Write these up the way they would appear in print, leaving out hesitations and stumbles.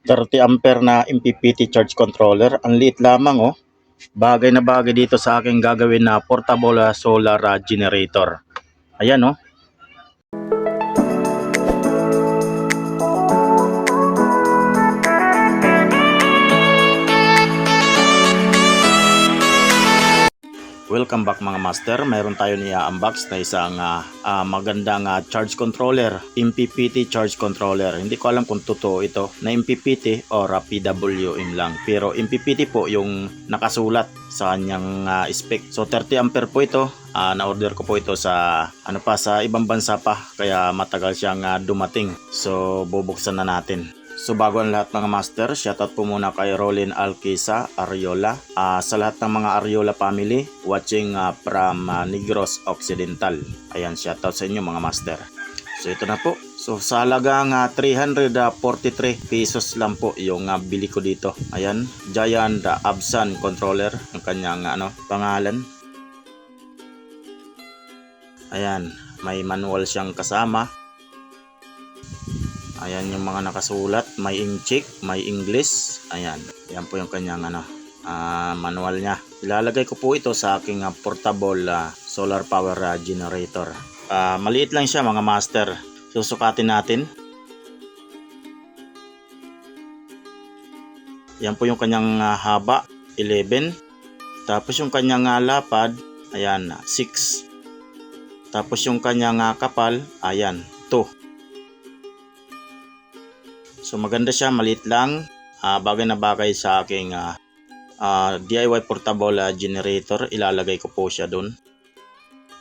30 ampere na MPPT charge controller. Ang liit lamang oh. Bagay na bagay dito sa aking gagawin na portable solar generator. Ayan oh. Welcome back mga master. Mayroon tayo ni-unbox na isang magandang charge controller, MPPT charge controller. Hindi ko alam kung totoo ito na MPPT or PWM lang. Pero MPPT po yung nakasulat sa kanyang spec. So 30 ampere po ito. Na-order ko po ito sa sa ibang bansa pa, kaya matagal siyang dumating. So bubuksan na natin. So bago ang lahat mga master, shoutout po muna kay Rolin Alquisa Ariola. Sa lahat ng mga Ariola family watching from Negros Occidental. Ayan, shoutout sa inyo mga master. So ito na po. So sa halagang 343 pesos lang po yung bili ko dito. Ayan, Giant Absan controller ang kanyang pangalan. Ayan, may manual siyang kasama. Ayan yung mga nakasulat, may incheck, may English. Ayan, yan po yung kanyang manual niya. Ilalagay ko po ito sa aking portable solar power generator. Maliit lang siya mga master. Susukatin natin. Yan po yung kanyang haba, 11. Tapos yung kanyang lapad, ayan, 6. Tapos yung kanyang kapal, ayan, 2. So maganda siya, maliit lang, bagay na bagay sa aking DIY portable generator. Ilalagay ko po siya dun.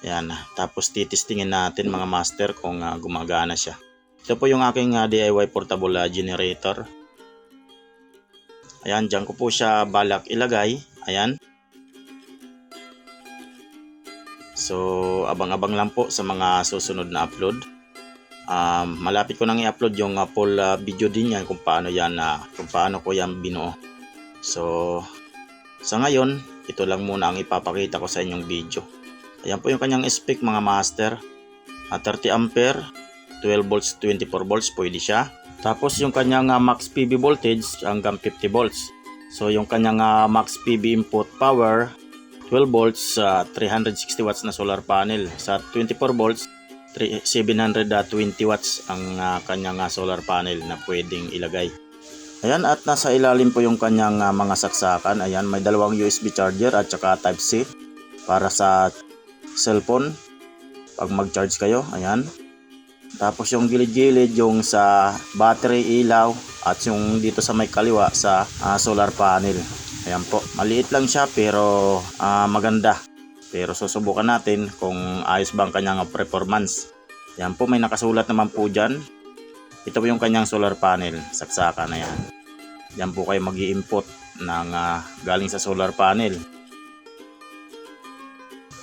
Ayan, tapos titistingin natin mga master kung gumagana siya. Ito po yung aking DIY portable generator. Ayan, dyan ko po siya balak ilagay. Ayan. So abang-abang lang po sa mga susunod na upload. Malapit ko nang i-upload yung full video din yan kung paano ko yan binuo. So sa ngayon, ito lang muna ang ipapakita ko sa inyong video. Ayan po yung kanyang spec mga master. 30 ampere, 12 volts, 24 volts pwede siya. Tapos yung kanyang max PV voltage hanggang 50 volts. So yung kanyang max PV input power 12 volts, 360 watts na solar panel. Sa 24 volts 720 watts ang kanyang solar panel na pwedeng ilagay. Ayan, at nasa ilalim po yung kanyang mga saksakan. Ayan, may dalawang USB charger at saka type C para sa cellphone pag mag-charge kayo. Ayan. Tapos yung gilid-gilid yung sa battery, ilaw, at yung dito sa may kaliwa sa solar panel. Ayan po, maliit lang siya pero maganda. Pero susubukan natin kung ayos ba ang kanyang performance. Yan po, may nakasulat naman po dyan. Ito po yung kanyang solar panel, saksakan na yan. Yan po kayo mag-i-input ng galing sa solar panel.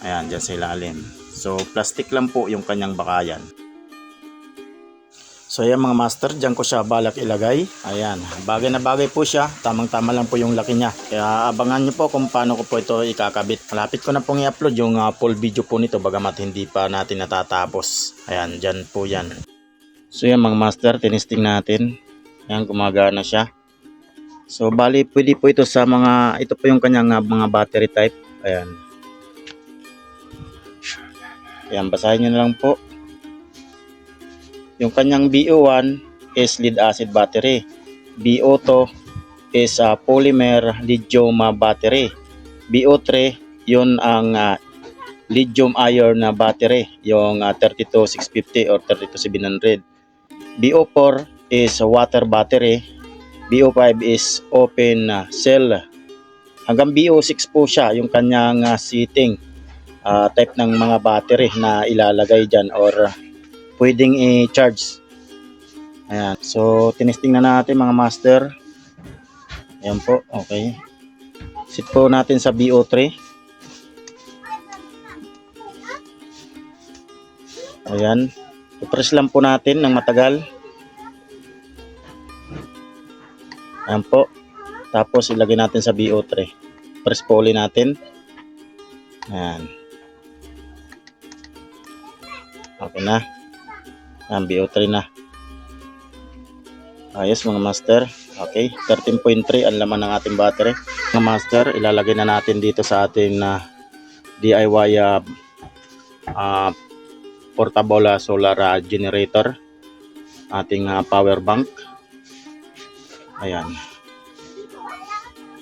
Ayan, dyan sa ilalim. So plastic lang po yung kanyang bakayan. So ayan mga master, dyan ko siya balak ilagay. Ayan, bagay na bagay po siya. Tamang-tama lang po yung laki niya. Kaya abangan nyo po kung paano ko po ito ikakabit. Malapit ko na pong i-upload yung full video po nito, bagamat hindi pa natin natatapos. Ayan, dyan po yan. So yan mga master, tinisting natin. Ayan, gumagana siya. So bali, pwede po ito sa ito po yung kanyang mga battery type. Ayan. Ayan, basahin nyo na lang po. Yung kanyang BO1 is lead acid battery. BO2 is polymer lithium battery. BO3 yun ang lithium iron na battery, yung 32650 or 32700. BO4 is water battery. BO5 is open cell. Hanggang BO6 po siya yung kanyang setting type ng mga battery na ilalagay dyan or pwedeng i-charge. Ayan. So tinesting na natin mga master. Ayan po. Okay. Set po natin sa BO3. Ayan. I-press lang po natin ng matagal. Ayan po. Tapos ilagay natin sa BO3. Press po ulit natin. Ayan. Okay na. Ang BO3 na. Ayos mga master. Okay, 13.3 ang laman ng ating battery. Mga master, ilalagay na natin dito sa ating DIY portable solar generator, ating power bank. Ayan.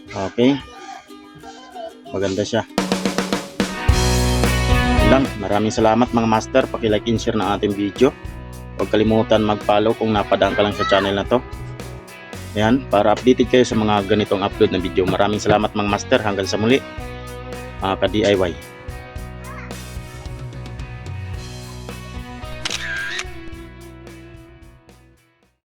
Okay. Maganda siya. Lang, maraming salamat mga master. Paki-like and share ng ating video. Huwag kalimutan mag-follow kung napadaan ka lang sa channel na to. Ayan, para updated kayo sa mga ganitong upload na video. Maraming salamat mga master. Hanggang sa muli. Ka-DIY.